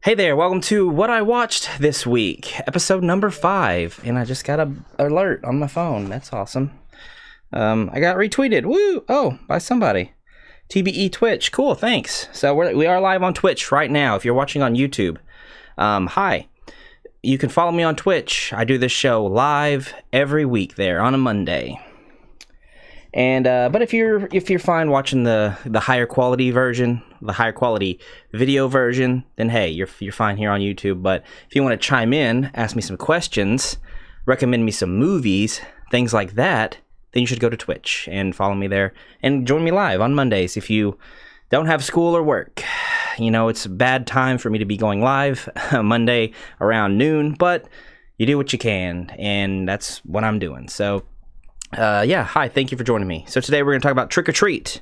Hey there, welcome to What I Watched This Week, episode number 5, and I just got an alert on my phone. That's awesome. I got retweeted, woo, by somebody. TBE Twitch, cool, thanks. So we are live on Twitch right now, if you're watching on YouTube. Hi. You can follow me on Twitch. I do this show live every week there on a Monday. And but if you're fine watching the higher quality version, the higher quality video version, then hey, you're fine here on YouTube. But if you want to chime in, ask me some questions, recommend me some movies, things like that, then you should go to Twitch and follow me there and join me live on Mondays if you don't have school or work. You know, it's a bad time for me to be going live Monday around noon, but you do what you can, and that's what I'm doing. So yeah, hi, thank you for joining me. So today we're going to talk about Trick or Treat.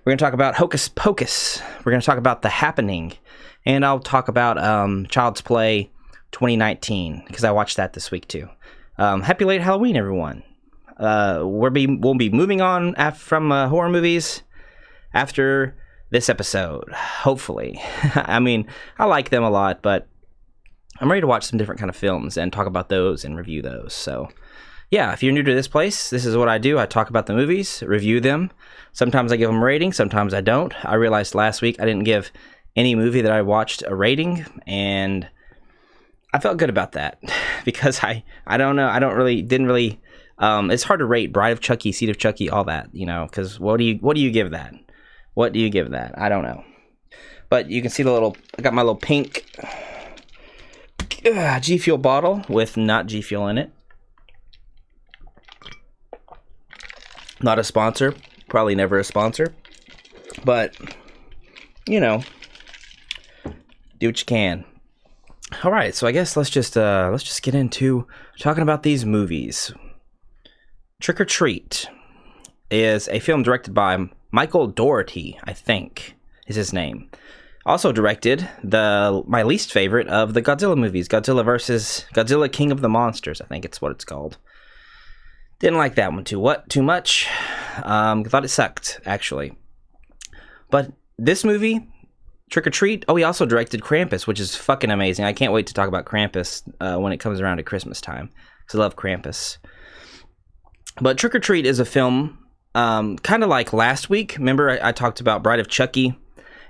We're going to talk about Hocus Pocus. We're going to talk about The Happening. And I'll talk about Child's Play 2019, because I watched that this week too. Happy late Halloween, everyone. We'll be moving on from horror movies after this episode, hopefully. I mean, I like them a lot, but I'm ready to watch some different kind of films and talk about those and review those. So yeah, if you're new to this place, this is what I do. I talk about the movies, review them. Sometimes I give them a rating, sometimes I don't. I realized last week I didn't give any movie that I watched a rating, and I felt good about that because I don't know, didn't really. It's hard to rate Bride of Chucky, Seed of Chucky, all that, you know, because what do you give that? What do you give that? I don't know. But you can see I got my little pink G Fuel bottle with not G Fuel in it. Not a sponsor, probably never a sponsor, but you know, do what you can. All right, so I guess let's just get into talking about these movies. Trick or Treat is a film directed by Michael Dougherty, I think is his name. Also directed my least favorite of the Godzilla movies, Godzilla King of the Monsters, I think it's what it's called. Didn't like that one too much. Thought it sucked, actually. But this movie, Trick or Treat, he also directed Krampus, which is fucking amazing. I can't wait to talk about Krampus when it comes around to Christmas time, because I love Krampus. But Trick or Treat is a film kind of like last week. Remember I talked about Bride of Chucky,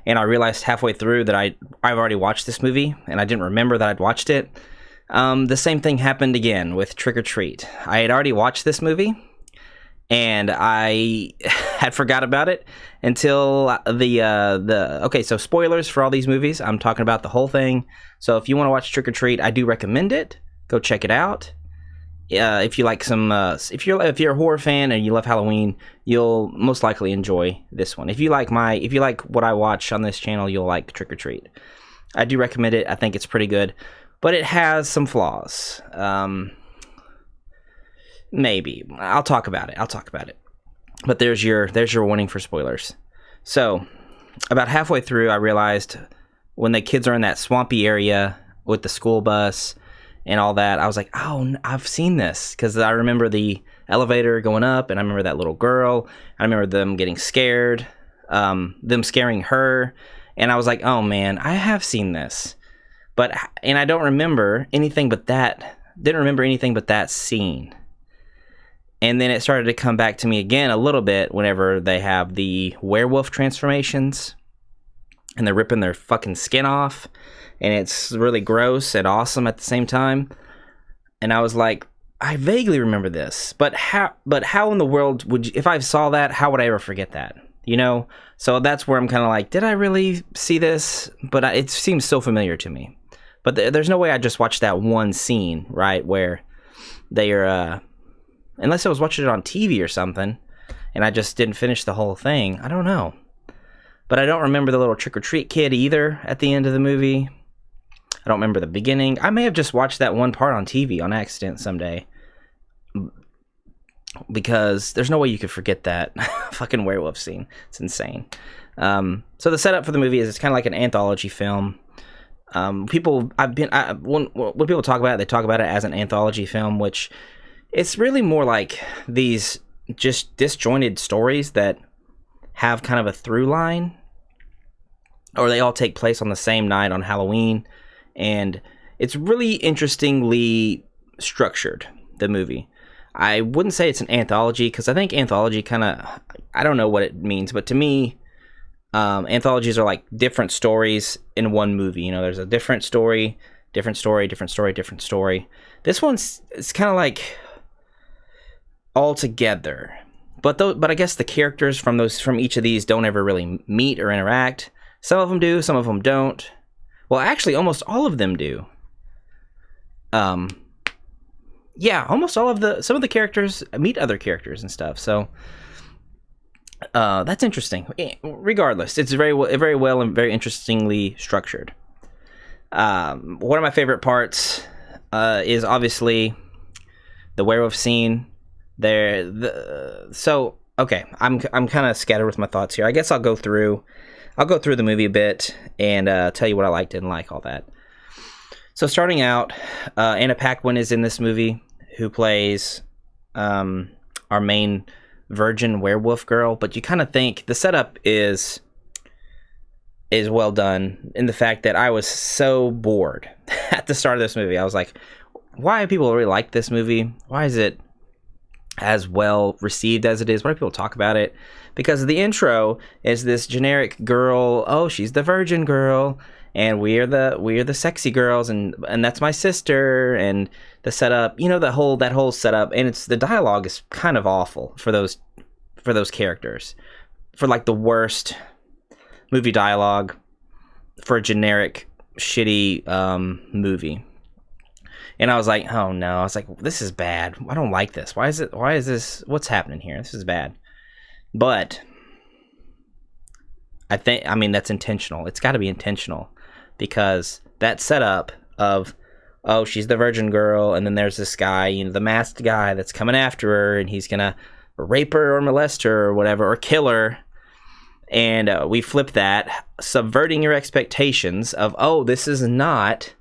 and I realized halfway through that I've already watched this movie, and I didn't remember that I'd watched it. The same thing happened again with Trick or Treat. I had already watched this movie, and I had forgot about it until okay, so spoilers for all these movies. I'm talking about the whole thing. So if you want to watch Trick or Treat, I do recommend it. Go check it out. If you like if you're a horror fan and you love Halloween, you'll most likely enjoy this one. If you like what I watch on this channel, you'll like Trick or Treat. I do recommend it. I think it's pretty good. But it has some flaws. Maybe. I'll talk about it. But there's your warning for spoilers. So, about halfway through, I realized when the kids are in that swampy area with the school bus and all that, I was like, oh, I've seen this. Because I remember the elevator going up, and I remember that little girl. I remember them getting scared, them scaring her. And I was like, oh, man, I have seen this. And I don't remember anything but that. Didn't remember anything but that scene. And then it started to come back to me again a little bit whenever they have the werewolf transformations. And they're ripping their fucking skin off. And it's really gross and awesome at the same time. And I was like, I vaguely remember this. But how in the world if I saw that, how would I ever forget that? You know? So that's where I'm kind of like, did I really see this? But it seems so familiar to me. But there's no way I just watched that one scene, right, where they are, unless I was watching it on TV or something, and I just didn't finish the whole thing. I don't know. But I don't remember the little trick-or-treat kid either at the end of the movie. I don't remember the beginning. I may have just watched that one part on TV on accident someday. Because there's no way you could forget that fucking werewolf scene. It's insane. So the setup for the movie is it's kind of like an anthology film. When people talk about it, they talk about it as an anthology film, which it's really more like these just disjointed stories that have kind of a through line. or they all take place on the same night on Halloween, and it's really interestingly structured, the movie. I wouldn't say it's an anthology, because I think anthology kind of, I don't know what it means, but to me, anthologies are like different stories in one movie. You know, there's a different story, different story, different story, different story. This one's, it's kind of like all together. But I guess the characters from each of these don't ever really meet or interact. Some of them do, some of them don't. Well, actually, almost all of them do. Yeah, almost all of some of the characters meet other characters and stuff. So that's interesting. Regardless, it's very well and very interestingly structured. One of my favorite parts is obviously the werewolf scene. Okay, I'm kind of scattered with my thoughts here. I guess I'll go through the movie a bit and tell you what I liked, didn't like, all that. So starting out, Anna Paquin is in this movie, who plays our main virgin werewolf girl. But you kind of think the setup is well done in the fact that I was so bored at the start of this movie. I was like, why do people really like this movie? Why is it as well received as it is? Why do people talk about it? Because the intro is this generic girl. Oh, she's the virgin girl, and we're the sexy girls, and that's my sister. And the setup, you know, that whole setup, and the dialogue is kind of awful for those characters, for like the worst movie dialogue for a generic shitty movie. And I was like, oh no. I was like, this is bad. I don't like this. Why is this? What's happening here? This is bad. But I mean, that's intentional. It's got to be intentional, because that setup of, oh, she's the virgin girl, and then there's this guy, you know, the masked guy that's coming after her, and he's gonna rape her or molest her or whatever, or kill her. And we flip that, subverting your expectations of, oh, this is not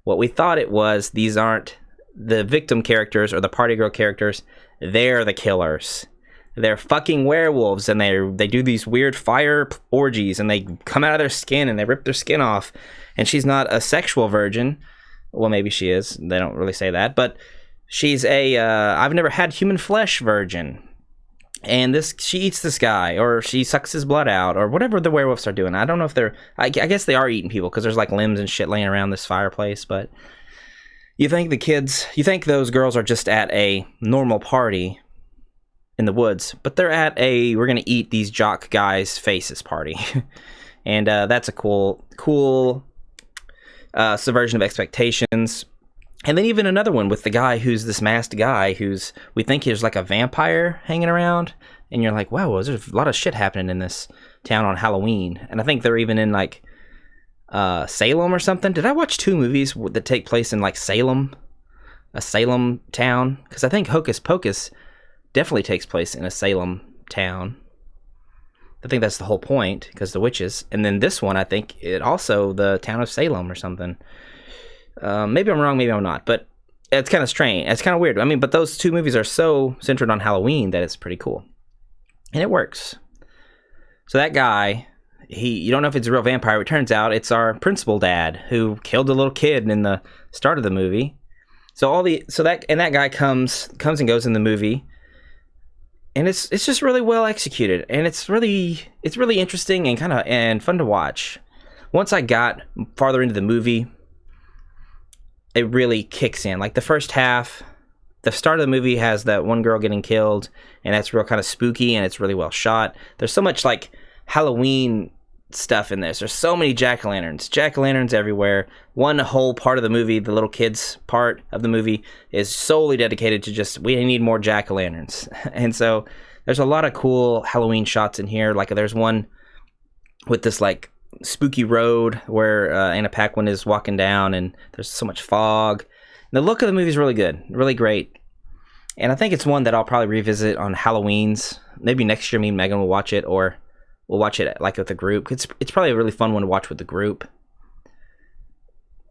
what we thought it was. These aren't the victim characters or the party girl characters. They're the killers. They're fucking werewolves, and they do these weird fire orgies, and they come out of their skin, and they rip their skin off. And she's not a sexual virgin. Well, maybe she is. They don't really say that. But she's a I've never had human flesh virgin. And she eats this guy, or she sucks his blood out, or whatever the werewolves are doing. I don't know if they're... I guess they are eating people, because there's like limbs and shit laying around this fireplace. But you think those girls are just at a normal party in the woods, but they're at a we're gonna eat these jock guys' faces party. And that's a cool subversion of expectations. And then even another one with the guy who's this masked guy we think he's like a vampire hanging around, and you're like, wow, there's a lot of shit happening in this town on Halloween. And I think they're even in like Salem or something. Did I watch two movies that take place in like Salem, a Salem town? Because I think Hocus Pocus definitely takes place in a Salem town. I think that's the whole point, because the witches. And then this one, I think it also the town of Salem or something. Maybe I'm wrong, maybe I'm not, but it's kind of strange. It's kind of weird. I mean, but those two movies are so centered on Halloween that it's pretty cool, and it works. So that guy, you don't know if it's a real vampire. It turns out it's our principal dad who killed a little kid in the start of the movie. So that guy comes and goes in the movie. And it's just really well executed, and it's really interesting and fun to watch. Once I got farther into the movie, it really kicks in. Like the first half, the start of the movie has that one girl getting killed, and that's real kind of spooky, and it's really well shot. There's so much like Halloween stuff in this. There's so many jack-o'-lanterns everywhere. One whole part of the movie, the little kids part of the movie, is solely dedicated to just, we need more jack-o'-lanterns. And so there's a lot of cool Halloween shots in here. Like there's one with this like spooky road where Anna Paquin is walking down, and there's so much fog. And the look of the movie is really good, really great. And I think it's one that I'll probably revisit on Halloween's. Maybe next year me and Megan will watch it, or we'll watch it like with a group. It's probably a really fun one to watch with the group.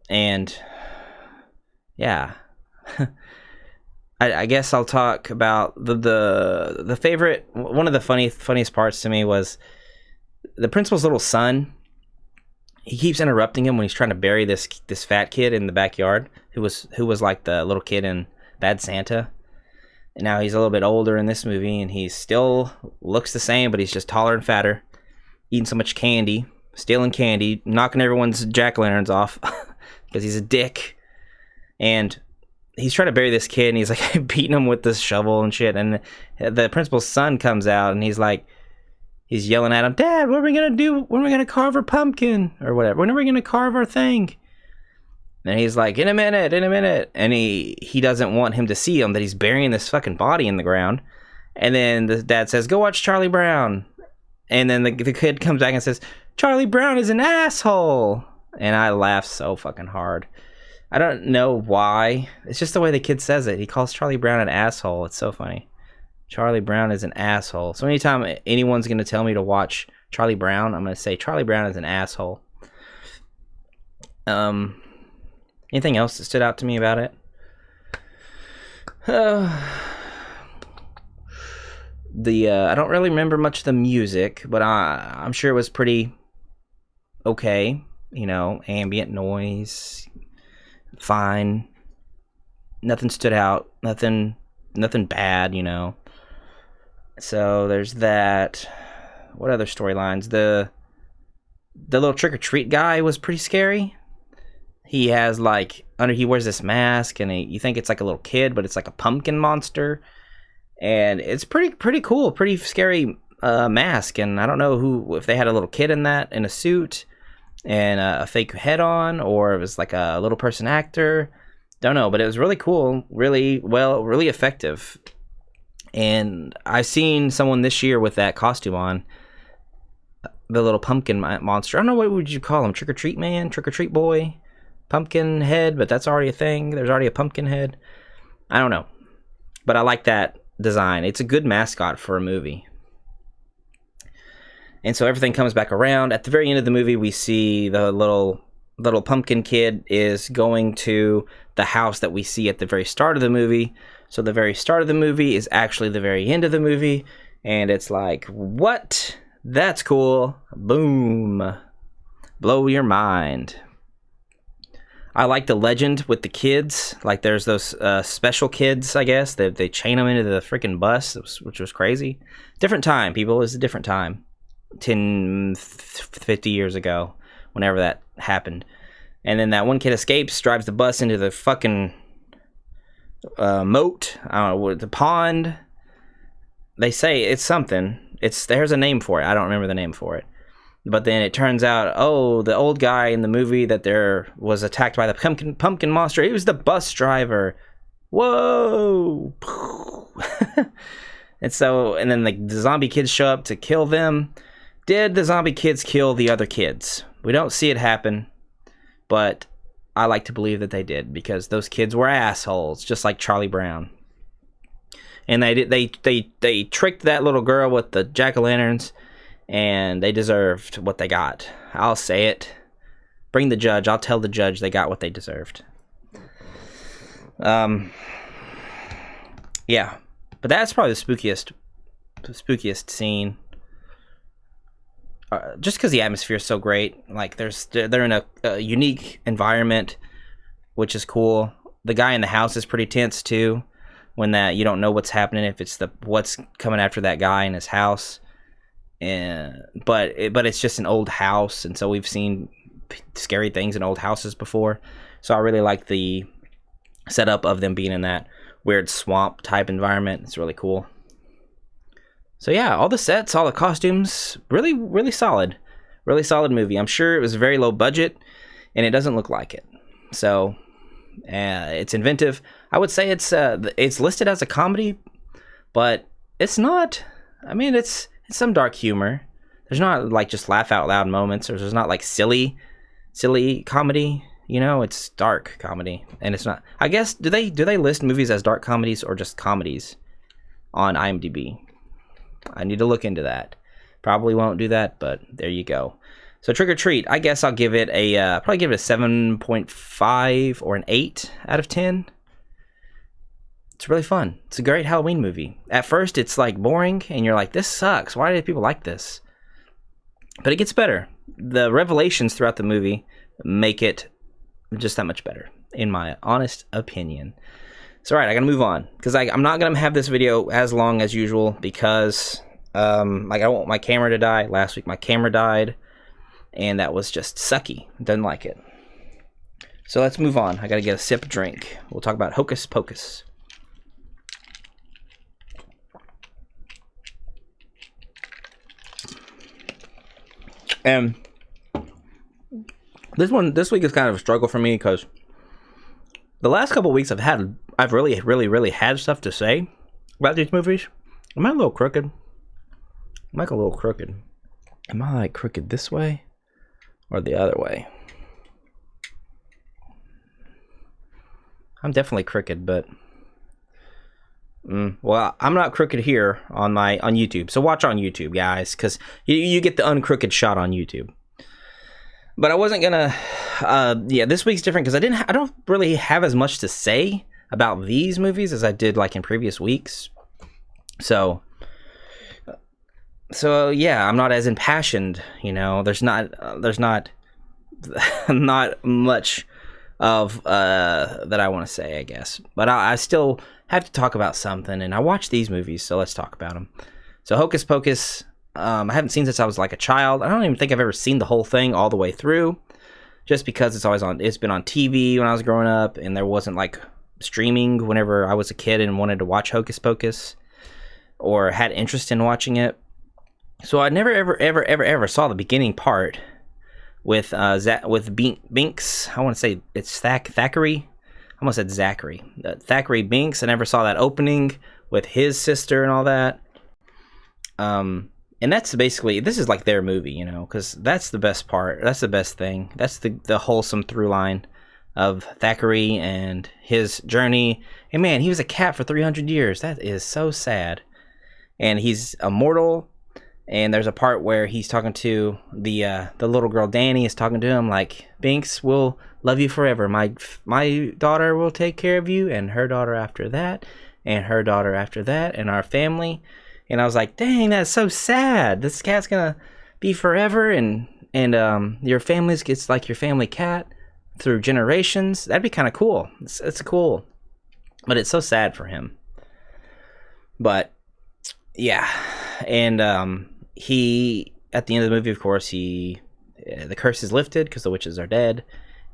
And yeah, I guess I'll talk about the favorite. One of the funniest parts to me was the principal's little son. he keeps interrupting him when he's trying to bury this fat kid in the backyard who was like the little kid in Bad Santa. And now he's a little bit older in this movie, and he still looks the same, but he's just taller and fatter, eating so much candy, stealing candy, knocking everyone's jack-o'-lanterns off because he's a dick. And he's trying to bury this kid, and he's like beating him with this shovel and shit. And the principal's son comes out, and he's yelling at him, "Dad, what are we gonna do? When are we gonna carve our pumpkin or whatever? When are we gonna carve our thing?" And he's like, in a minute. And he doesn't want him to see him, that he's burying this fucking body in the ground. And then the dad says, "Go watch Charlie Brown." And then the kid comes back and says, "Charlie Brown is an asshole." And I laugh so fucking hard. I don't know why. It's just the way the kid says it. He calls Charlie Brown an asshole. It's so funny. Charlie Brown is an asshole. So anytime anyone's going to tell me to watch Charlie Brown, I'm going to say Charlie Brown is an asshole. Anything else that stood out to me about it? I don't really remember much of the music, but I'm sure it was pretty okay. You know, ambient noise, fine. Nothing stood out. Nothing bad, you know. So there's that. What other storylines? The little trick-or-treat guy was pretty scary. He has he wears this mask, and you think it's like a little kid, but it's like a pumpkin monster. And it's pretty cool, pretty scary mask. And I don't know if they had a little kid in a suit and a fake head on, or it was like a little person actor. Don't know, but it was really cool, really effective. And I've seen someone this year with that costume on, the little pumpkin monster. I don't know, what would you call him? Trick-or-treat man? Trick-or-treat boy? Pumpkin head, but that's already a thing. There's already a pumpkin head. I don't know, but I like that design. It's a good mascot for a movie. And so everything comes back around. At the very end of the movie, we see the little pumpkin kid is going to the house that we see at the very start of the movie. So the very start of the movie is actually the very end of the movie, and it's like, what? That's cool. Boom. Blow your mind. I like the legend with the kids. Like, there's those special kids, I guess. They chain them into the freaking bus, which was crazy. Different time, people. It was a different time. 10, 50 years ago, whenever that happened. And then that one kid escapes, drives the bus into the fucking moat. I don't know, the pond. They say it's something. There's a name for it. I don't remember the name for it. But then it turns out, the old guy in the movie that was attacked by the pumpkin monster, he was the bus driver. Whoa! And then the zombie kids show up to kill them. Did the zombie kids kill the other kids? We don't see it happen, but I like to believe that they did, because those kids were assholes, just like Charlie Brown. And they tricked that little girl with the jack-o'-lanterns, and they deserved what they got. I'll say it. Bring the judge. I'll tell the judge they got what they deserved. Yeah. But that's probably the spookiest scene. Just because the atmosphere is so great. Like, they're in a unique environment, which is cool. The guy in the house is pretty tense, too. When you don't know what's happening, if it's what's coming after that guy in his house. But it's just an old house, and so we've seen scary things in old houses before. So I really like the setup of them being in that weird swamp type environment. It's really cool. So yeah, all the sets, all the costumes, really solid. Really solid movie. I'm sure it was very low budget, and it doesn't look like it. So it's inventive. I would say it's listed as a comedy, but it's not. I mean, it's some dark humor. There's not like just laugh out loud moments, or there's not like silly comedy. You know, it's dark comedy, and it's not. I guess do they list movies as dark comedies or just comedies on IMDb? I need to look into that. Probably won't do that, but there you go. So Trick or Treat, I guess I'll give it probably give it a 7.5 or an 8 out of 10. It's really fun. It's a great Halloween movie. At first, it's like boring, and you're like, this sucks. Why do people like this? But it gets better. the revelations throughout the movie make it just that much better, in my honest opinion. So, all right, I gotta move on because I'm not gonna have this video as long as usual because like I don't want my camera to die. Last week my camera died, and that was just sucky. Didn't like it. So let's move on. I gotta get a sip of drink. We'll talk about Hocus Pocus. And this week is kind of a struggle for me because the last couple of weeks I've really had stuff to say about these movies. Am I a little crooked? I'm like a little crooked. Am I like crooked this way or the other way? I'm definitely crooked, but well, I'm not crooked here on YouTube. So watch on YouTube, guys, because you get the uncrooked shot on YouTube. But I wasn't gonna. Yeah, this week's different because I don't really have as much to say about these movies as I did like in previous weeks. So yeah, I'm not as impassioned. You know, there's not not much of that I want to say, I guess. But I still have to talk about something, and I watched these movies, so let's talk about them. So Hocus Pocus, I haven't seen since I was like a child. I don't even think I've ever seen the whole thing all the way through, just because it's been on TV when I was growing up, and there wasn't like streaming whenever I was a kid and wanted to watch Hocus Pocus or had interest in watching it. So I never ever saw the beginning part with Binks. I want to say it's Thackeray. I almost said Zachary. Thackeray Binks. I never saw that opening with his sister and all that. And that's basically, this is like their movie, you know, because that's the best part. That's the best thing. That's the wholesome through line of Thackeray and his journey. And man, he was a cat for 300 years. That is so sad. And he's immortal. And there's a part where he's talking to the little girl Danny is talking to him like, Binks will love you forever. My daughter will take care of you, and her daughter after that, and her daughter after that, and our family. And I was like, dang, that's so sad. This cat's gonna be forever, and your family's gets like your family cat through generations. That'd be kind of cool. It's cool, but it's so sad for him. But yeah, and he, at the end of the movie, of course, the curse is lifted because the witches are dead,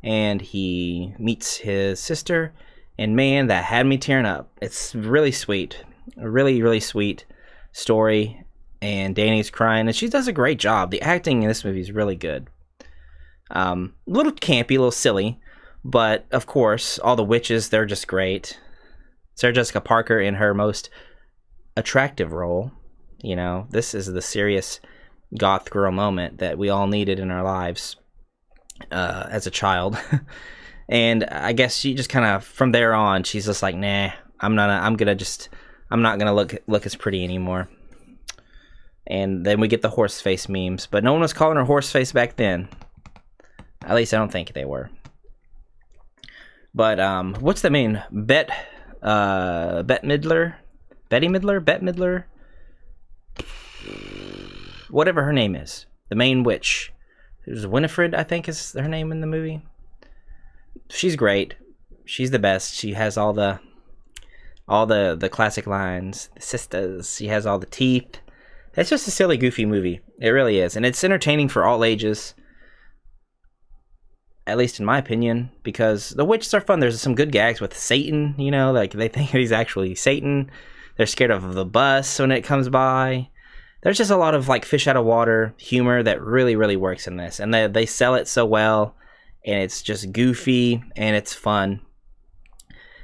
and he meets his sister, and man, that had me tearing up. It's really sweet, a really sweet story, and Danny's crying, and she does a great job. The acting in this movie is really good. A little campy, a little silly, but of course, all the witches, they're just great. Sarah Jessica Parker in her most attractive role. You know, this is the serious goth girl moment that we all needed in our lives as a child. And I guess she just kind of, from there on, she's just like, nah, I'm not gonna look as pretty anymore. And then we get the horse face memes, but no one was calling her horse face back then. At least I don't think they were. But what's the main Bette Midler, whatever her name is, the main witch. It was Winifred, I think is her name in the movie. She's great. She's the best. She has all the classic lines, the sisters. She has all the teeth. It's just a silly, goofy movie. It really is, and it's entertaining for all ages. At least in my opinion, because the witches are fun. There's some good gags with Satan. You know, like they think he's actually Satan. They're scared of the bus when it comes by. There's just a lot of like fish out of water humor that really works in this, and they sell it so well, and it's just goofy and it's fun.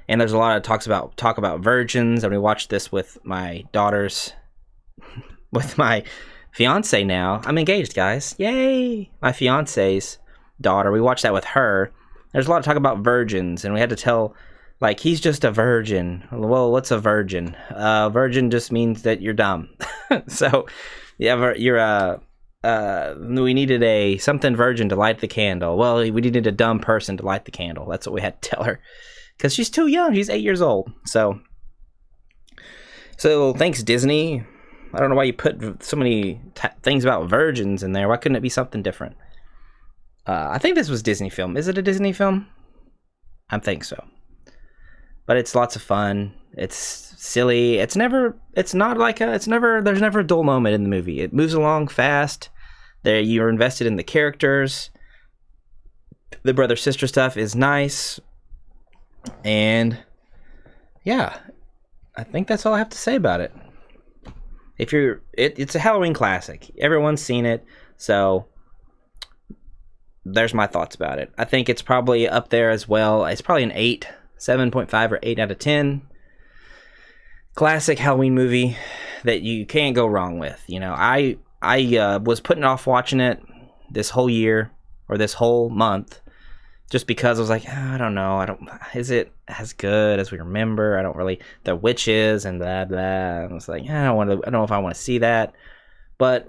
And there's a lot of talk about virgins, and we watched this with my daughters, with my fiance now. I'm engaged, guys. Yay! My fiance's daughter. We watched that with her. There's a lot of talk about virgins, and we had to tell, like, he's just a virgin. Well, what's a virgin? Virgin just means that you're dumb. So, yeah, we needed something virgin to light the candle. Well, we needed a dumb person to light the candle. That's what we had to tell her. Because she's too young. She's 8 years old. So thanks, Disney. I don't know why you put so many things about virgins in there. Why couldn't it be something different? I think this was Disney film. Is it a Disney film? I think so. But it's lots of fun. It's silly. There's never a dull moment in the movie. It moves along fast. You're invested in the characters. The brother-sister stuff is nice. And yeah, I think that's all I have to say about it. It's a Halloween classic. Everyone's seen it, so there's my thoughts about it. I think it's probably up there as well. It's probably an 8, 7.5 or 8 out of 10. Classic Halloween movie that you can't go wrong with. You know, I was putting off watching it this whole year or this whole month just because I was like, I don't know. Is it as good as we remember? I don't really, the witches and blah, blah. I was like, I don't know if I want to see that. But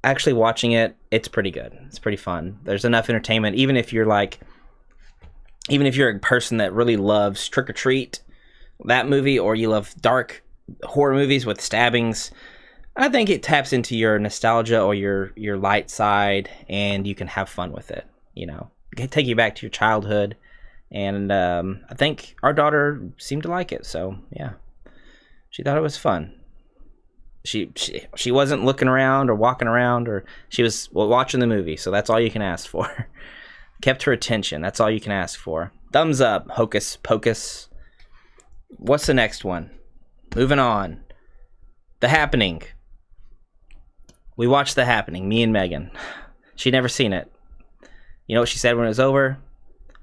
actually watching it, it's pretty good. It's pretty fun. There's enough entertainment, even if you're a person that really loves Trick or Treat, that movie, or you love dark horror movies with stabbings. I think it taps into your nostalgia or your light side, and you can have fun with it. You know, take you back to your childhood, and I think our daughter seemed to like it. So yeah, she thought it was fun. She wasn't looking around or walking around, or she was watching the movie. So that's all you can ask for. Kept her attention. That's all you can ask for. Thumbs up, Hocus Pocus. What's the next one? Moving on. The Happening. We watched The Happening, me and Megan. She'd never seen it. You know what she said when it was over?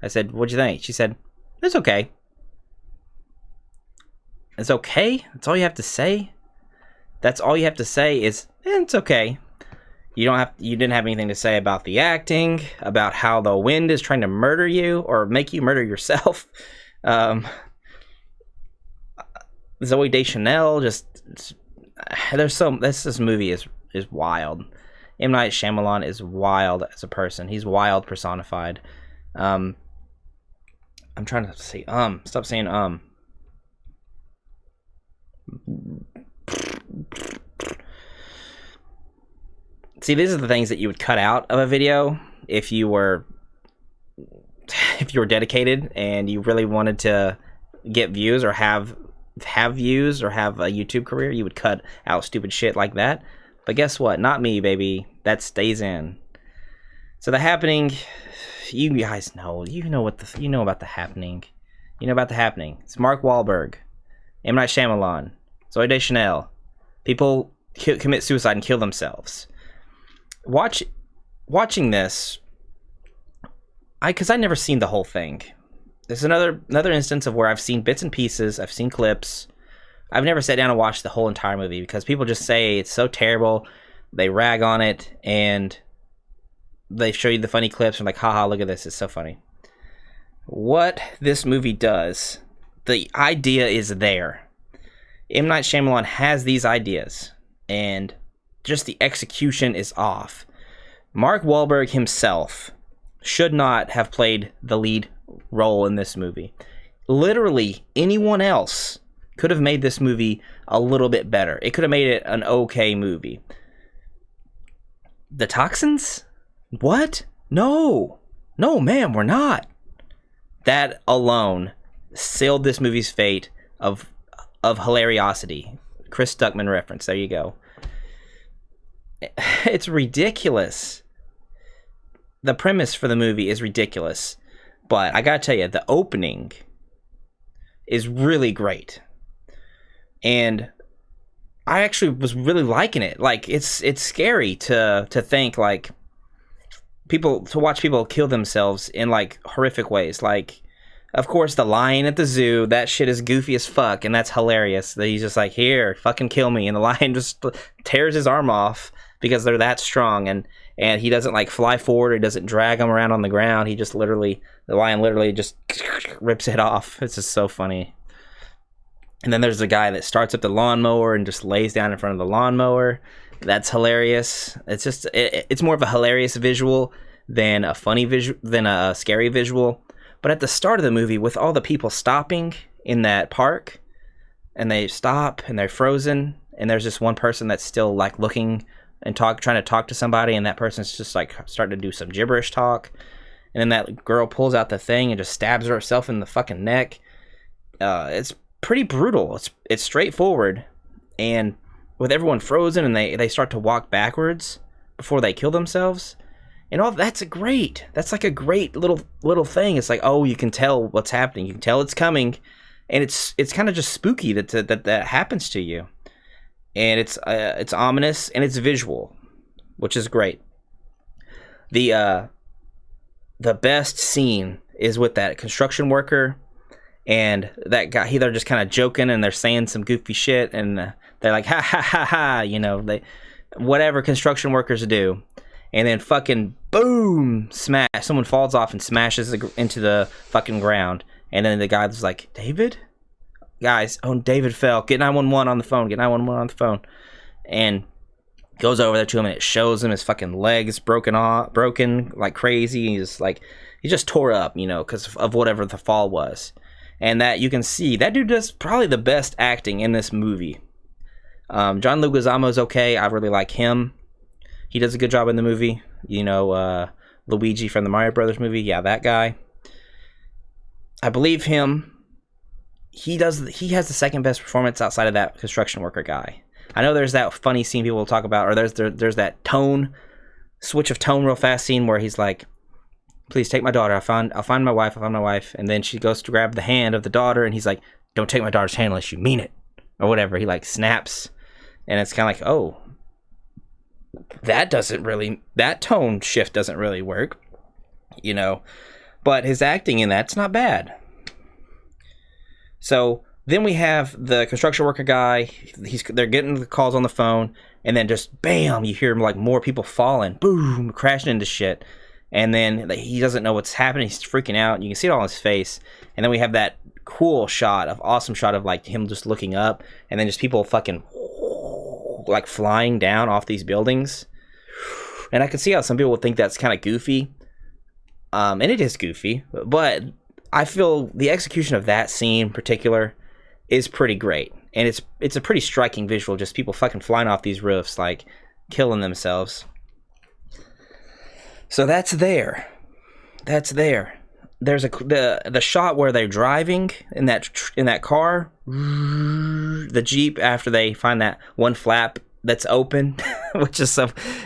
I said, what'd you think? She said, it's okay. It's okay? That's all you have to say? That's all you have to say is, it's okay. You didn't have anything to say about the acting, about how the wind is trying to murder you or make you murder yourself. Zoe Deschanel, this movie is wild. M. Night Shyamalan is wild as a person. He's wild personified. I'm trying to say stop saying See, these are the things that you would cut out of a video if you were dedicated and you really wanted to get views or have views or have a YouTube career. You would cut out stupid shit like that. But guess what? Not me, baby. That stays in. So The Happening, you guys know. You know about The Happening. You know about The Happening. It's Mark Wahlberg, M. Night Shyamalan, Zoe Deschanel. People commit suicide and kill themselves. Watching this, because I'd never seen the whole thing. There's another instance of where I've seen bits and pieces. I've seen clips. I've never sat down and watched the whole entire movie because people just say it's so terrible. They rag on it and they show you the funny clips and like, haha, look at this. It's so funny. What this movie does, the idea is there. M. Night Shyamalan has these ideas and just the execution is off. Mark Wahlberg himself should not have played the lead role in this movie. Literally anyone else could have made this movie a little bit better. It could have made it an okay movie. The toxins? What? No, ma'am, we're not. That alone sealed this movie's fate of hilariosity. Chris Stuckman reference. There you go. It's ridiculous. The premise for the movie is ridiculous. But I gotta tell you, the opening is really great. And I actually was really liking it. Like, it's scary to think, like, to watch people kill themselves in, like, horrific ways. Like, of course, the lion at the zoo, that shit is goofy as fuck, and that's hilarious. That he's just like, here, fucking kill me. And the lion just tears his arm off because they're that strong. And he doesn't, like, fly forward or he doesn't drag him around on the ground. He just the lion literally just rips it off. It's just so funny. And then there's the guy that starts up the lawnmower and just lays down in front of the lawnmower. That's hilarious. It's just, it's more of a hilarious visual than a funny visual, than a scary visual. But at the start of the movie, with all the people stopping in that park, and they stop and they're frozen, and there's just one person that's still like looking and trying to talk to somebody, and that person's just like starting to do some gibberish talk, and then that girl pulls out the thing and just stabs herself in the fucking neck. It's pretty brutal. It's straightforward, and with everyone frozen and they start to walk backwards before they kill themselves, and all that's like a great little thing. It's like, oh, you can tell what's happening, you can tell it's coming, and it's kind of just spooky that happens to you, and it's ominous and it's visual, which is great. The best scene is with that construction worker and that guy. They're just kind of joking and they're saying some goofy shit, and they're like, ha ha ha ha, you know, whatever construction workers do. And then fucking boom, smash. Someone falls off and smashes into the fucking ground. And then the guy was like, David? Guys, oh, David fell. Get 911 on the phone. Get 911 on the phone. And goes over there to him, and it shows him his fucking legs broken like crazy. He just tore up, you know, because of whatever the fall was. And that you can see, that dude does probably the best acting in this movie. John Leguizamo's okay. I really like him. He does a good job in the movie. You know, Luigi from the Mario Brothers movie. Yeah, that guy. I believe him. He has the second best performance outside of that construction worker guy. I know there's that funny scene people will talk about, or there's that switch of tone real fast scene where he's like, please take my daughter. I'll find my wife. And then she goes to grab the hand of the daughter, and he's like, don't take my daughter's hand unless you mean it. Or whatever. He like snaps. And it's kind of like, oh, that tone shift doesn't really work, you know, but his acting in that's not bad. So then we have the construction worker guy. They're getting the calls on the phone, and then just bam, you hear like more people falling, boom, crashing into shit. And then he doesn't know what's happening. He's freaking out. You can see it all on his face. And then we have that awesome shot of like him just looking up, and then just people fucking like flying down off these buildings. And I can see how some people would think that's kind of goofy. And it is goofy, but I feel the execution of that scene in particular is pretty great. And it's a pretty striking visual, just people fucking flying off these roofs, like killing themselves. So that's there. There's the shot where they're driving in that car, the Jeep, after they find that one flap that's open, which is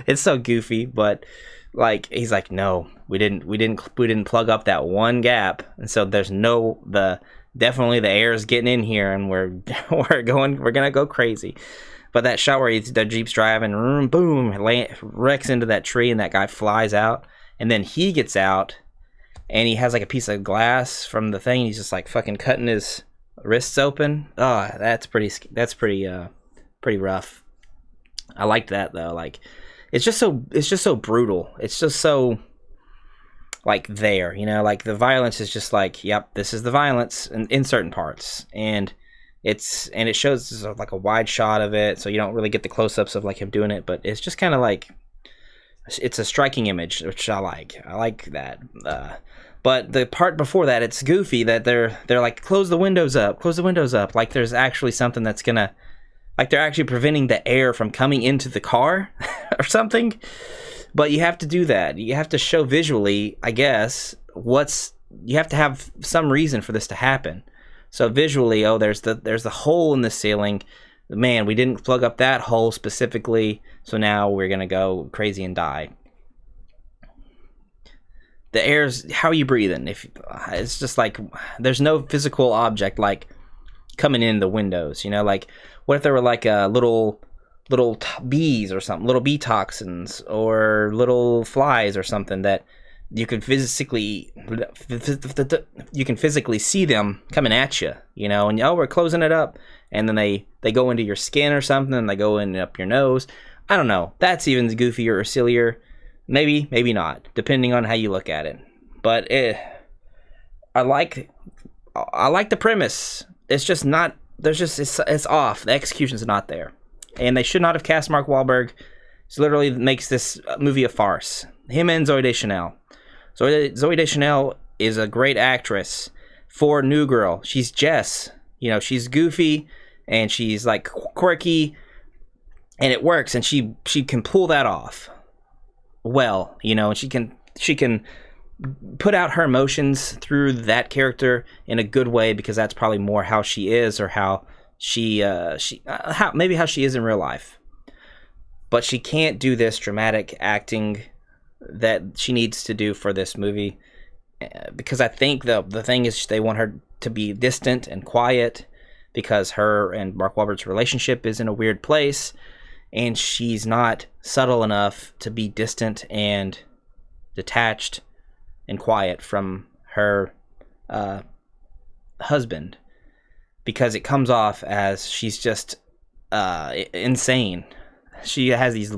it's so goofy, but like he's like, no, we didn't plug up that one gap, and so there's definitely the air is getting in here, and we're gonna go crazy. But that shot where the Jeep's driving, boom, wrecks into that tree, and that guy flies out, and then he gets out. And he has like a piece of glass from the thing. He's just like fucking cutting his wrists open. Oh, that's pretty rough. I liked that though. Like, it's just so brutal. It's just so like there, you know, like the violence is just like, yep, this is the violence in certain parts, and it shows like a wide shot of it, so you don't really get the close-ups of like him doing it, but it's just kind of like, it's a striking image, which I like. I like that. But the part before that, it's goofy that they're like, close the windows up, like there's actually something that's gonna, like they're actually preventing the air from coming into the car or something. But you have to do that. You have to show visually, I guess, you have to have some reason for this to happen. So visually, oh, there's the hole in the ceiling. Man, we didn't plug up that hole specifically, so now we're gonna go crazy and die. The air's, how are you breathing? If it's just like there's no physical object like coming in the windows, you know, like what if there were like little bees or something, little bee toxins or little flies or something that you can physically see them coming at you, you know, and we're closing it up, and then they go into your skin or something, and they go in up your nose. I don't know. That's even goofier or sillier. Maybe not, depending on how you look at it. But I like the premise. It's just not. It's off. The execution's not there, and they should not have cast Mark Wahlberg. It literally makes this movie a farce. Him and Zooey Deschanel. Zooey Deschanel is a great actress for New Girl. She's Jess. You know, she's goofy and she's like quirky, and it works, and she can pull that off well, you know, and she can put out her emotions through that character in a good way, because that's probably more how she is, or how maybe how she is in real life. But she can't do this dramatic acting that she needs to do for this movie, because I think the thing is they want her to be distant and quiet, because her and Mark Wahlberg's relationship is in a weird place, and she's not subtle enough to be distant and detached and quiet from her husband, because it comes off as she's just insane. She has these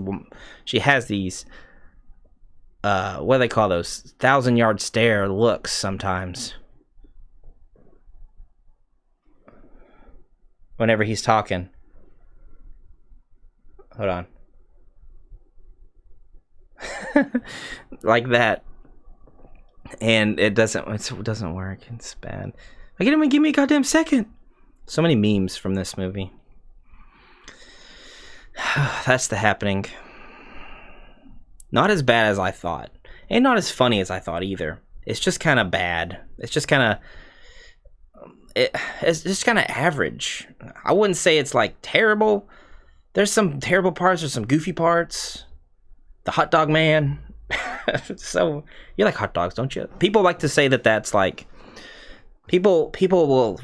what do they call those? 1,000-yard stare looks sometimes. Whenever he's talking. Hold on. Like that. And it doesn't work. It's bad. I can't even give me a goddamn second. So many memes from this movie. That's The Happening. Not as bad as I thought. And not as funny as I thought either. It's just kind of bad. It's just kind of... It's just kind of average. I wouldn't say it's like terrible. There's some terrible parts. There's some goofy parts. The hot dog man. So you like hot dogs, don't you? People like to say that that's like... People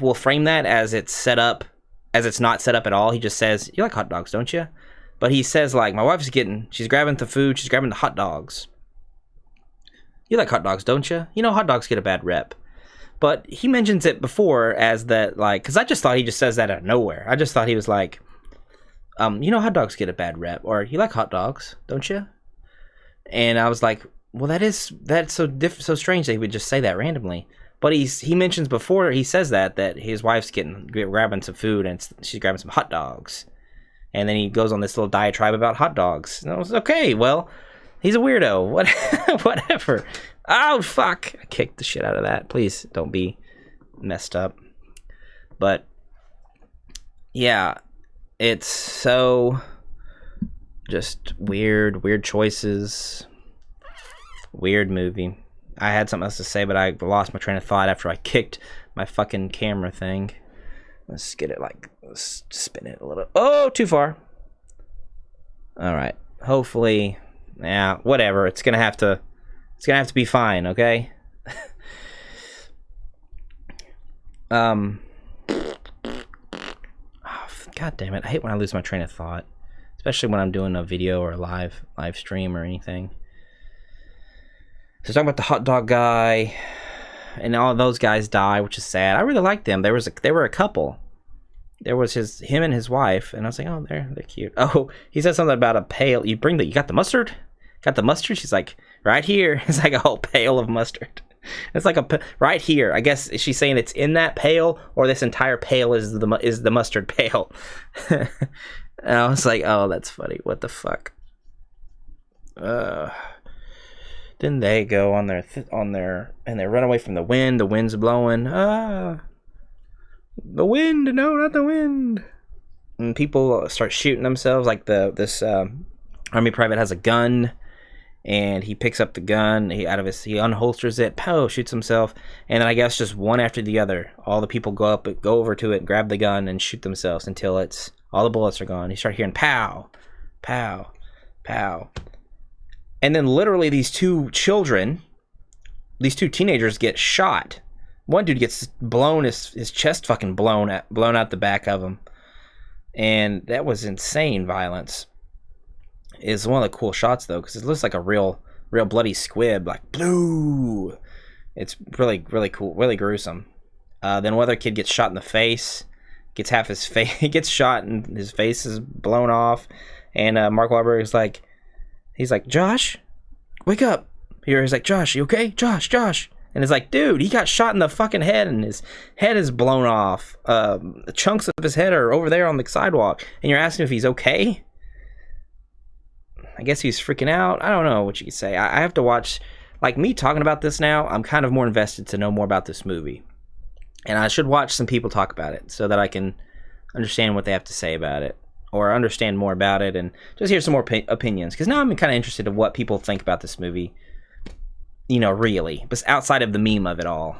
will frame that as it's set up, as it's not set up at all. He just says, you like hot dogs, don't you? But he says, like, my wife's she's grabbing the food, she's grabbing the hot dogs. You like hot dogs, don't you? You know, hot dogs get a bad rep. But he mentions it before as that, like, because I just thought he just says that out of nowhere. I just thought he was like, you know, hot dogs get a bad rep. Or, you like hot dogs, don't you? And I was like, well, that's so strange that he would just say that randomly. But he mentions before he says that his wife's grabbing some food and she's grabbing some hot dogs. And then he goes on this little diatribe about hot dogs. And I was, okay, well, he's a weirdo. Whatever. Oh, fuck. I kicked the shit out of that. Please don't be messed up. But, yeah, it's so just weird choices. Weird movie. I had something else to say, but I lost my train of thought after I kicked my fucking camera thing. Let's get it, let's spin it a little. Oh, too far. All right. Hopefully, yeah, whatever. It's gonna have to be fine, okay? Oh, God damn it! I hate when I lose my train of thought, especially when I'm doing a video or a live stream or anything. So talking about the hot dog guy, and all of those guys die, which is sad. I really liked them. They were a couple. There was him and his wife, and I was like, oh, they're cute. Oh, he said something about a pail. You got the mustard? Got the mustard? She's like, right here. It's like a whole pail of mustard. It's like right here. I guess she's saying it's in that pail, or this entire pail is the mustard pail. And I was like, oh, that's funny. What the fuck? Then they go on their and they run away from the wind. The wind's blowing. The wind, no, not the wind. And people start shooting themselves. Like this army private has a gun, and he picks up the gun. He unholsters it. Pow! Shoots himself. And then I guess just one after the other, all the people go over to it, grab the gun, and shoot themselves until all the bullets are gone. You start hearing pow, pow, pow. And then literally these two teenagers get shot. One dude gets his chest fucking blown out the back of him. And that was insane violence. It's one of the cool shots though, because it looks like a real bloody squib, like blue. It's really, really cool, really gruesome. Then one other kid gets shot in the face, gets half his face, he gets shot and his face is blown off. And Mark Wahlberg is like, he's like, Josh, wake up. He's like, Josh, you okay? Josh. And it's like, dude, he got shot in the fucking head and his head is blown off. Chunks of his head are over there on the sidewalk. And you're asking if he's okay? I guess he's freaking out. I don't know what you could say. I have to watch, like me talking about this now, I'm kind of more invested to know more about this movie. And I should watch some people talk about it so that I can understand what they have to say about it. or understand more about it and just hear some more opinions. Because now I'm kind of interested in what people think about this movie, you know, really, but outside of the meme of it all.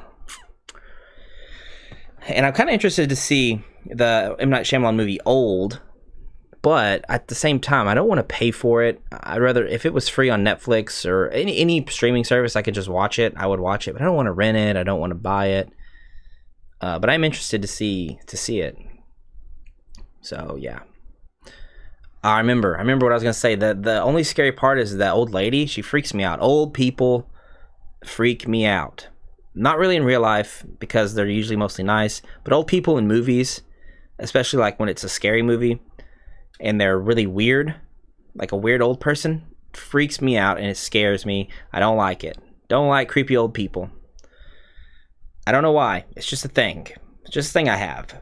And I'm kind of interested to see the M. Night Shyamalan movie Old, but at the same time, I don't want to pay for it. I'd rather, if it was free on Netflix or any streaming service, I could just watch it, I would watch it, but I don't want to rent it, I don't want to buy it. But I'm interested to see it. So, yeah. I remember what I was going to say. The only scary part is that old lady. She freaks me out. Old people freak me out. Not really in real life, because they're usually mostly nice. But old people in movies, especially like when it's a scary movie, and they're really weird, like a weird old person, freaks me out and it scares me. I don't like it. Don't like creepy old people. I don't know why. It's just a thing. It's just a thing I have.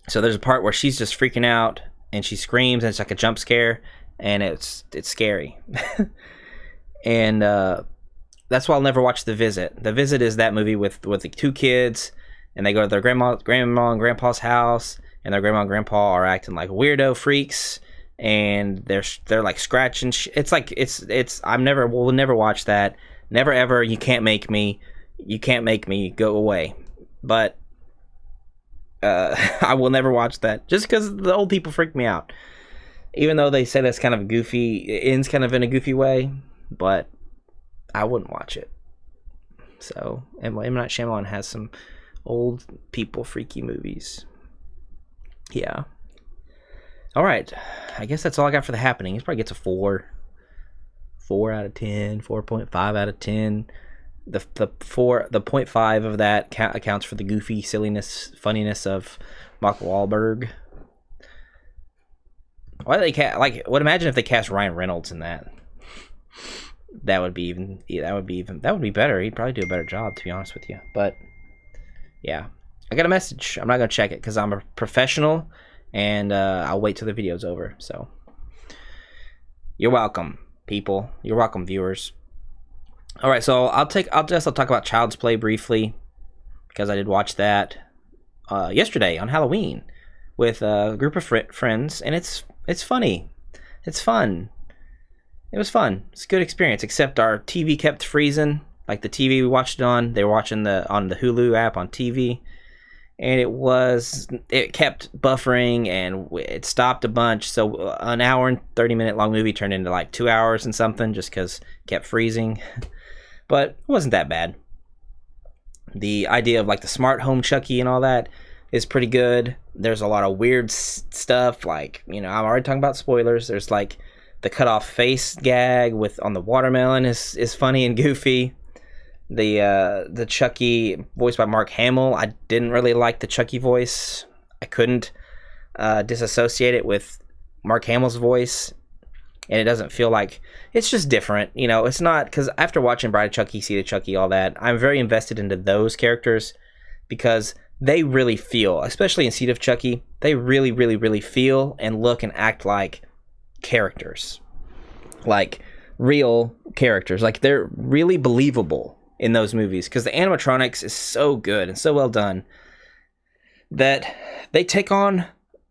So there's a part where she's just freaking out and she screams and it's like a jump scare and it's scary. And that's why I'll never watch The Visit. The Visit is that movie with the two kids, and they go to their grandma and grandpa's house, and their grandma and grandpa are acting like weirdo freaks, and they're like scratching. It's like it's we'll never watch that. Never ever. You can't make me. You can't make me go away. But I will never watch that just because the old people freak me out. Even though they say that's kind of goofy, it ends kind of in a goofy way, but I wouldn't watch it. So, M. Night Shyamalan has some old people freaky movies. Yeah. All right. I guess that's all I got for The Happening. It probably gets a 4. 4 out of 10. 4.5 out of 10. The 0.5 of that accounts for the goofy silliness, funniness of Mark Wahlberg. Why do they imagine if they cast Ryan Reynolds in that? That would be better. He'd probably do a better job, to be honest with you. But yeah, I got a message. I'm not gonna check it because I'm a professional, and I'll wait till the video's over. So you're welcome, people. You're welcome, viewers. All right, so I'll talk about Child's Play briefly because I did watch that yesterday on Halloween with a group of friends, and it's funny. It's fun. It was fun. It's a good experience, except our TV kept freezing. Like the TV we watched it on, they were watching on the Hulu app on TV, and it kept buffering and it stopped a bunch. So an hour and 30-minute long movie turned into like 2 hours and something just because it kept freezing. But it wasn't that bad. The idea of like the smart home Chucky and all that is pretty good. There's a lot of weird stuff, like, you know, I'm already talking about spoilers. There's like the cut off face gag on the watermelon is funny and goofy. The Chucky voiced by Mark Hamill, I didn't really like the Chucky voice. I couldn't disassociate it with Mark Hamill's voice, and it doesn't feel like, it's just different, you know. It's not, because after watching Bride of Chucky, Seed of Chucky, all that, I'm very invested into those characters because they really feel, especially in Seed of Chucky, they really, really, really feel and look and act like characters, like real characters. Like, they're really believable in those movies because the animatronics is so good and so well done that they take on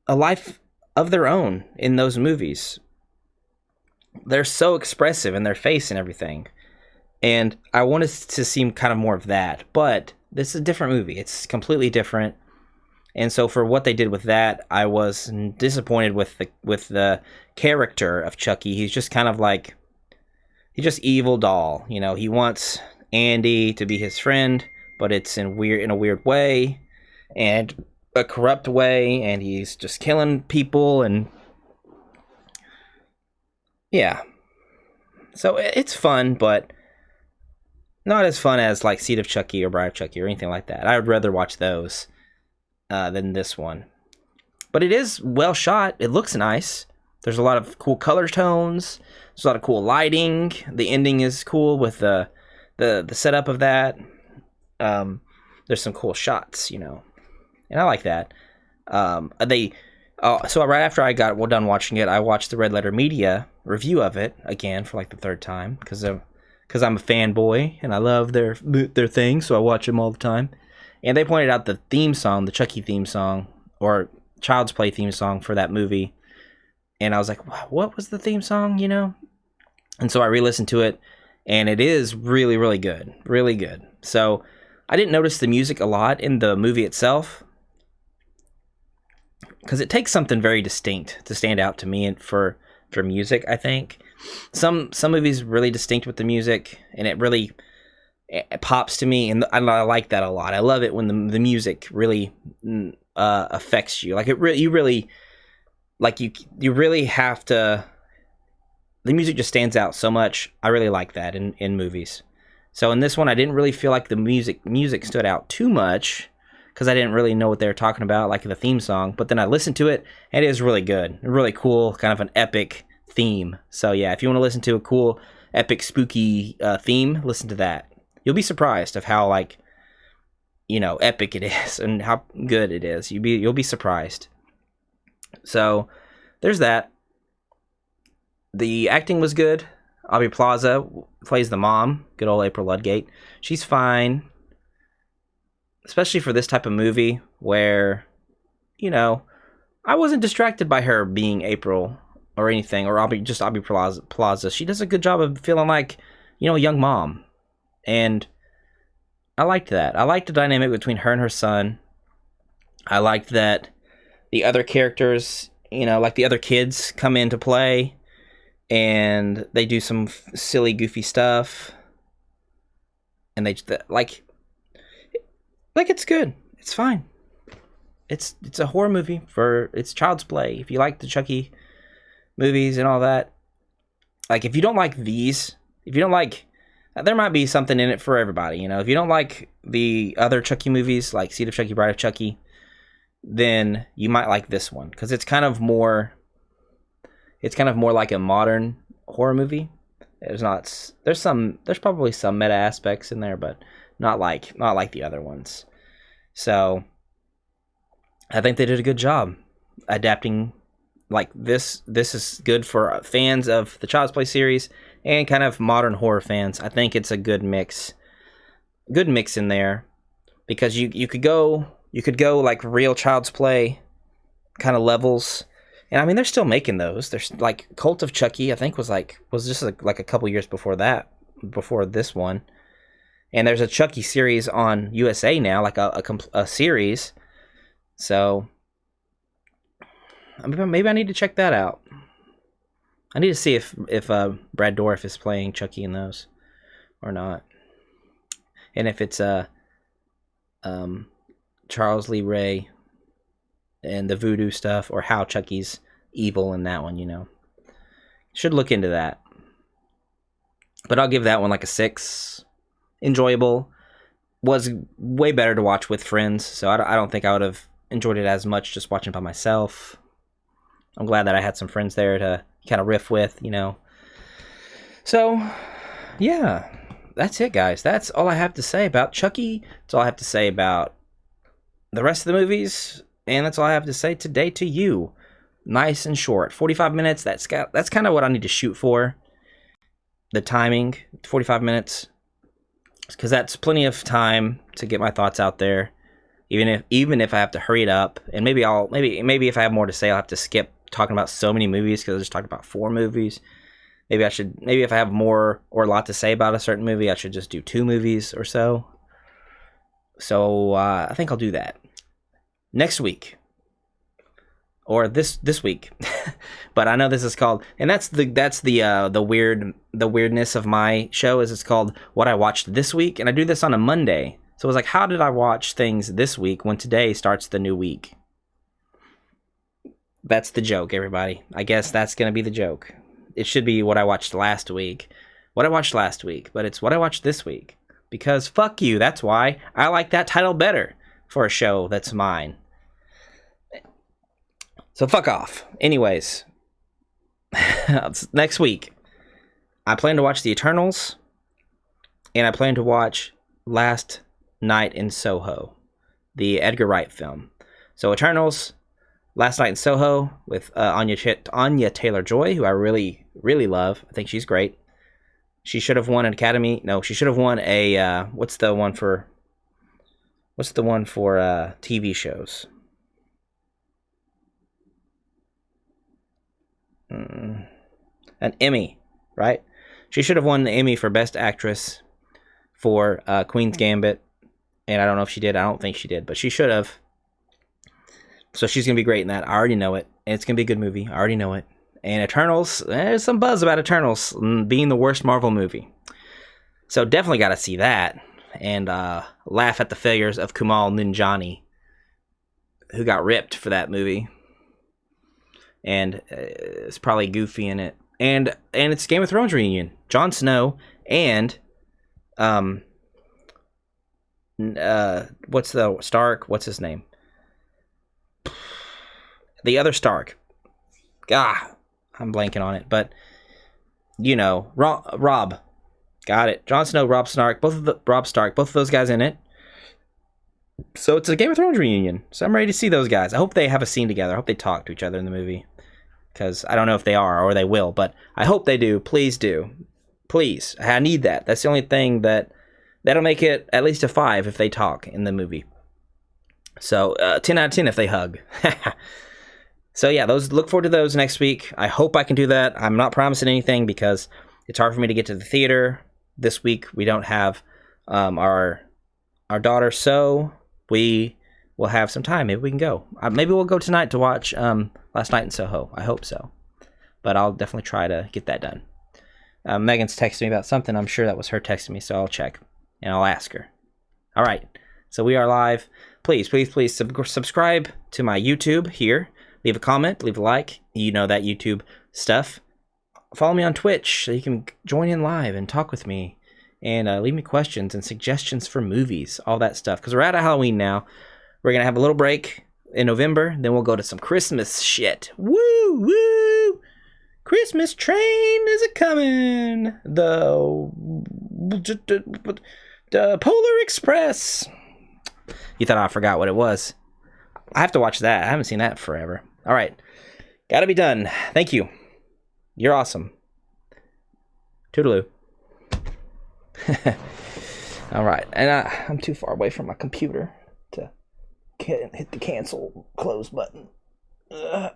a life of their own in those movies. They're so expressive in their face and everything, and I wanted to see kind of more of that, but this is a different movie. It's completely different, and so for what they did with that, I was disappointed with the character of Chucky. He's just kind of like, he's just evil doll, you know. He wants Andy to be his friend, but it's in a weird way and a corrupt way, and he's just killing people, and yeah. So it's fun, but not as fun as like Seed of Chucky or Bride of Chucky or anything like that. I would rather watch those than this one. But it is well shot. It looks nice. There's a lot of cool color tones. There's a lot of cool lighting. The ending is cool with the setup of that. There's some cool shots, you know, and I like that. So right after I got done watching it, I watched the Red Letter Media review of it again for like the third time because I'm a fanboy and I love their thing, so I watch them all the time. And they pointed out the theme song, the Chucky theme song or Child's Play theme song for that movie, and I was like, what was the theme song, you know? And so I re-listened to it, and it is really, really good. Really good. So I didn't notice the music a lot in the movie itself, because it takes something very distinct to stand out to me for music, I think. Some movies really distinct with the music, and it pops to me, and I like that a lot. I love it when the music really affects you. Like you really have to. The music just stands out so much. I really like that in movies. So in this one, I didn't really feel like the music stood out too much, because I didn't really know what they were talking about, like the theme song. But then I listened to it, and it is really good. Really cool, kind of an epic theme. So yeah, if you want to listen to a cool, epic, spooky theme, listen to that. You'll be surprised of how, like, you know, epic it is and how good it is. You'll be surprised. So there's that. The acting was good. Aubrey Plaza plays the mom. Good old April Ludgate. She's fine. Especially for this type of movie where, you know, I wasn't distracted by her being April or anything, or Aubrey Plaza. She does a good job of feeling like, you know, a young mom. And I liked that. I liked the dynamic between her and her son. I liked that the other characters, you know, like the other kids come into play, and they do some silly, goofy stuff. And they like it's good. It's fine. It's a horror movie it's child's play. If you like the Chucky movies and all that, like if you don't like these, if you don't like, there might be something in it for everybody. You know, if you don't like the other Chucky movies, like Seed of Chucky, Bride of Chucky, then you might like this one, because it's kind of more like a modern horror movie. There's probably some meta aspects in there, but not like the other ones. So I think they did a good job adapting. Like this is good for fans of the Child's Play series and kind of modern horror fans. I think it's a good mix in there, because you could go like real Child's Play kind of levels. And I mean, they're still making those. There's like Cult of Chucky, I think was just like a couple years before this one. And there's a Chucky series on USA now, like a series. So maybe I need to check that out. I need to see if Brad Dourif is playing Chucky in those or not, and if it's Charles Lee Ray and the voodoo stuff, or how Chucky's evil in that one. You know, should look into that. But I'll give that one like a 6. Enjoyable. Was way better to watch with friends, so I don't think I would have enjoyed it as much just watching by myself. I'm glad that I had some friends there to kind of riff with, you know. So, yeah, that's it, guys. That's all I have to say about Chucky. That's all I have to say about the rest of the movies, and that's all I have to say today to you. Nice and short, 45 minutes. That's kind of what I need to shoot for. The timing, 45 minutes, because that's plenty of time to get my thoughts out there. Even if I have to hurry it up, and maybe if I have more to say, I'll have to skip talking about so many movies, because I just talked about 4 movies. Maybe if I have more or a lot to say about a certain movie, I should just do 2 movies or so. So I think I'll do that next week, or this week. But I know this is called, and that's the weirdness of my show, is it's called What I Watched This Week, and I do this on a Monday. So it was like, how did I watch things this week when today starts the new week? That's the joke, everybody. I guess that's going to be the joke. It should be what I watched last week. But it's what I watched this week. Because fuck you, that's why. I like that title better for a show that's mine. So fuck off. Anyways, next week, I plan to watch The Eternals, and I plan to watch Last Night in Soho, the Edgar Wright film. So Eternals, Last Night in Soho with Anya Taylor-Joy, who I really, really love. I think she's great. She should have won an Academy. No, she should have won a what's the one for TV shows? An Emmy, right? She should have won the Emmy for Best Actress for Queen's Gambit. And I don't know if she did. I don't think she did, but she should have. So she's going to be great in that. I already know it. And it's going to be a good movie. I already know it. And Eternals, there's some buzz about Eternals being the worst Marvel movie. So definitely got to see that. And laugh at the failures of Kumail Nanjiani, who got ripped for that movie. And it's probably goofy in it. And it's Game of Thrones reunion. Jon Snow and what's the Stark? What's his name? The other Stark. I'm blanking on it, but you know, Rob. Got it. Jon Snow, Rob Stark, both of those guys in it. So it's a Game of Thrones reunion. So I'm ready to see those guys. I hope they have a scene together. I hope they talk to each other in the movie. Because I don't know if they are or they will, but I hope they do. Please do. Please. I need that. That's the only thing that'll make it at least a 5 if they talk in the movie. So 10 out of 10 if they hug. So yeah, look forward to those next week. I hope I can do that. I'm not promising anything because it's hard for me to get to the theater this week. We don't have our daughter, so we will have some time. Maybe we can go. Maybe we'll go tonight to watch Last Night in Soho. I hope so. But I'll definitely try to get that done. Megan's texting me about something. I'm sure that was her texting me, so I'll check and I'll ask her. All right. So we are live. Please subscribe to my YouTube here. Leave a comment, leave a like. You know that YouTube stuff. Follow me on Twitch so you can join in live and talk with me. And leave me questions and suggestions for movies, all that stuff. Because we're out of Halloween now. We're going to have a little break in November. Then we'll go to some Christmas shit. Woo, woo. Christmas train is a-coming. The Polar Express. You thought I forgot what it was. I have to watch that. I haven't seen that forever. All right. Gotta be done. Thank you. You're awesome. Toodaloo. All right. And I'm too far away from my computer to hit the cancel close button. Ugh.